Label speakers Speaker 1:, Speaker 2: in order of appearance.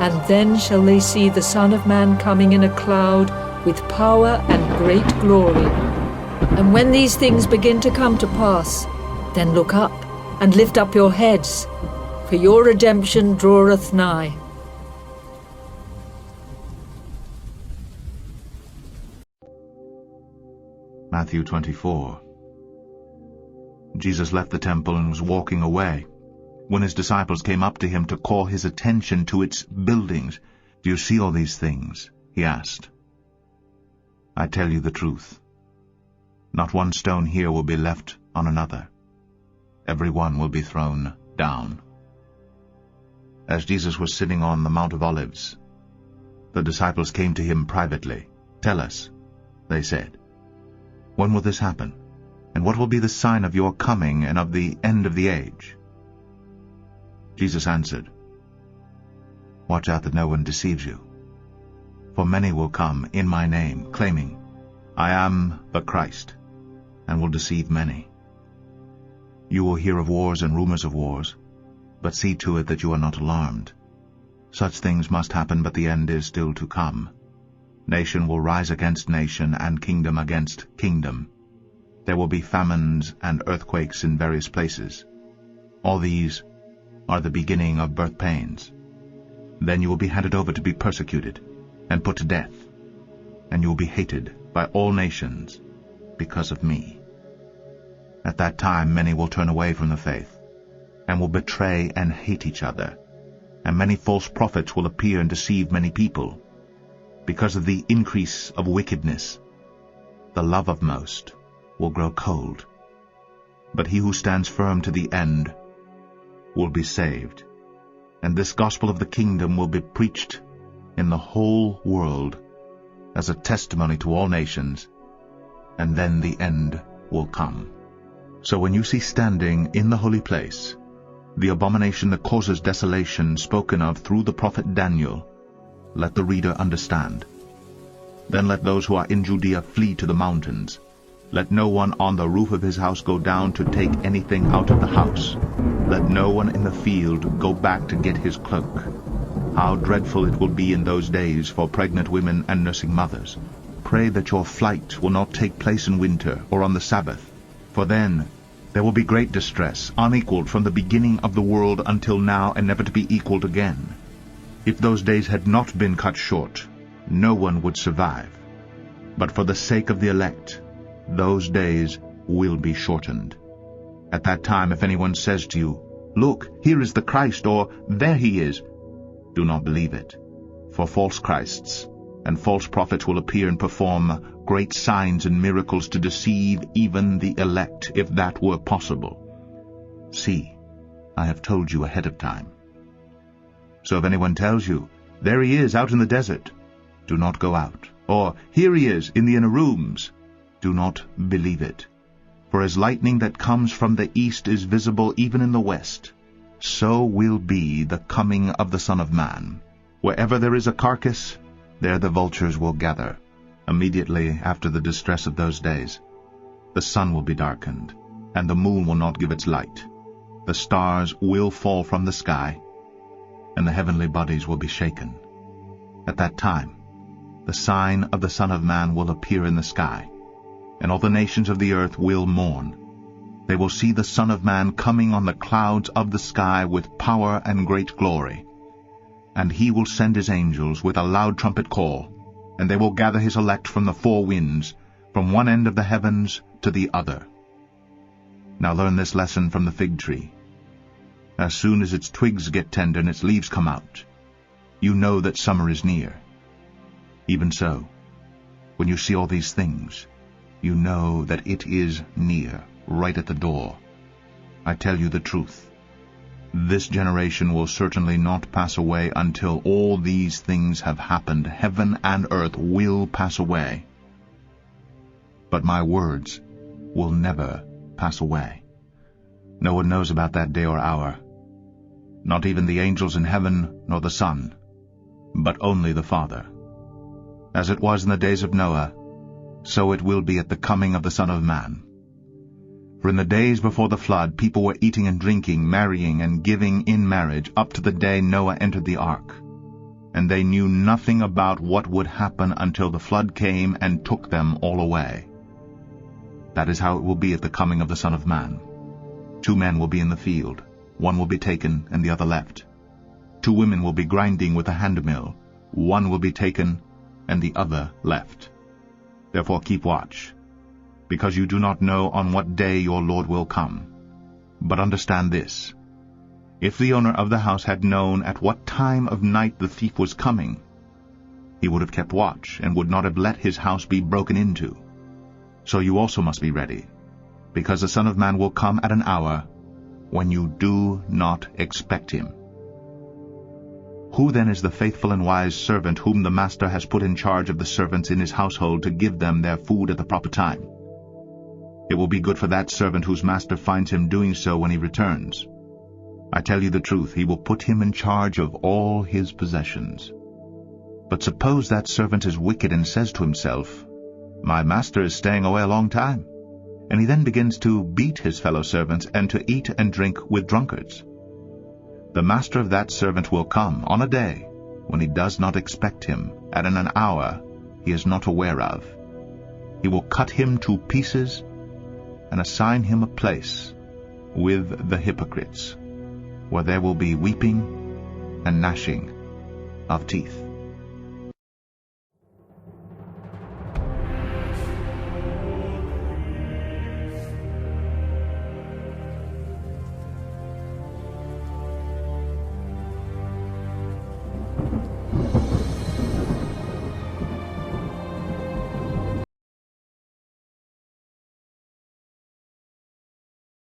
Speaker 1: And then shall they see the Son of Man coming in a cloud with power and great glory. And when these things begin to come to pass, then look up and lift up your heads, for your redemption draweth nigh.
Speaker 2: Matthew 24. Jesus left the temple and was walking away, when his disciples came up to him to call his attention to its buildings. "Do you see all these things?" he asked. "I tell you the truth. Not one stone here will be left on another. Every one will be thrown down." As Jesus was sitting on the Mount of Olives, the disciples came to him privately. "Tell us," they said, "when will this happen? And what will be the sign of your coming and of the end of the age?" Jesus answered, "Watch out that no one deceives you. For many will come in my name, claiming, 'I am the Christ,' and will deceive many. You will hear of wars and rumors of wars, but see to it that you are not alarmed. Such things must happen, but the end is still to come. Nation will rise against nation, and kingdom against kingdom. There will be famines and earthquakes in various places. All these are the beginning of birth pains. Then you will be handed over to be persecuted and put to death, and you will be hated by all nations because of me. At that time many will turn away from the faith, and will betray and hate each other, and many false prophets will appear and deceive many people. Because of the increase of wickedness, the love of most will grow cold. But he who stands firm to the end will be saved. And this gospel of the kingdom will be preached in the whole world as a testimony to all nations, and then the end will come. So when you see standing in the holy place the abomination that causes desolation spoken of through the prophet Daniel, let the reader understand. Then let those who are in Judea flee to the mountains. Let no one on the roof of his house go down to take anything out of the house. Let no one in the field go back to get his cloak. How dreadful it will be in those days for pregnant women and nursing mothers. Pray that your flight will not take place in winter or on the Sabbath, for then there will be great distress, unequaled from the beginning of the world until now, and never to be equaled again. If those days had not been cut short, no one would survive. But for the sake of the elect, those days will be shortened. At that time, if anyone says to you, 'Look, here is the Christ,' or 'There he is,' do not believe it. For false Christs and false prophets will appear and perform great signs and miracles to deceive even the elect, if that were possible. See, I have told you ahead of time. So if anyone tells you, 'There he is out in the desert,' do not go out. Or, 'Here he is in the inner rooms,' do not believe it. For as lightning that comes from the east is visible even in the west, so will be the coming of the Son of Man. Wherever there is a carcass, there the vultures will gather. Immediately after the distress of those days, the sun will be darkened, and the moon will not give its light. The stars will fall from the sky, and the heavenly bodies will be shaken. At that time, the sign of the Son of Man will appear in the sky, and all the nations of the earth will mourn. They will see the Son of Man coming on the clouds of the sky with power and great glory. And he will send his angels with a loud trumpet call, and they will gather his elect from the four winds, from one end of the heavens to the other. Now learn this lesson from the fig tree. As soon as its twigs get tender and its leaves come out, you know that summer is near. Even so, when you see all these things, you know that it is near, right at the door. I tell you the truth. This generation will certainly not pass away until all these things have happened. Heaven and earth will pass away, but my words will never pass away. No one knows about that day or hour, not even the angels in heaven nor the Son, but only the Father. As it was in the days of Noah, so it will be at the coming of the Son of Man. For in the days before the flood, people were eating and drinking, marrying and giving in marriage, up to the day Noah entered the ark. and they knew nothing about what would happen until the flood came and took them all away. That is how it will be at the coming of the Son of Man. 2 men will be in the field, one will be taken and the other left. 2 women will be grinding with a handmill, one will be taken and the other left. Therefore keep watch, because you do not know on what day your Lord will come. But understand this: if the owner of the house had known at what time of night the thief was coming, he would have kept watch and would not have let his house be broken into. So you also must be ready, because the Son of Man will come at an hour when you do not expect him. Who then is the faithful and wise servant whom the master has put in charge of the servants in his household to give them their food at the proper time? It will be good for that servant whose master finds him doing so when he returns. I tell you the truth, he will put him in charge of all his possessions. But suppose that servant is wicked and says to himself, "My master is staying away a long time," and he then begins to beat his fellow servants and to eat and drink with drunkards. The master of that servant will come on a day when he does not expect him, and in an hour he is not aware of. He will cut him to pieces and assign him a place with the hypocrites, where there will be weeping and gnashing of teeth.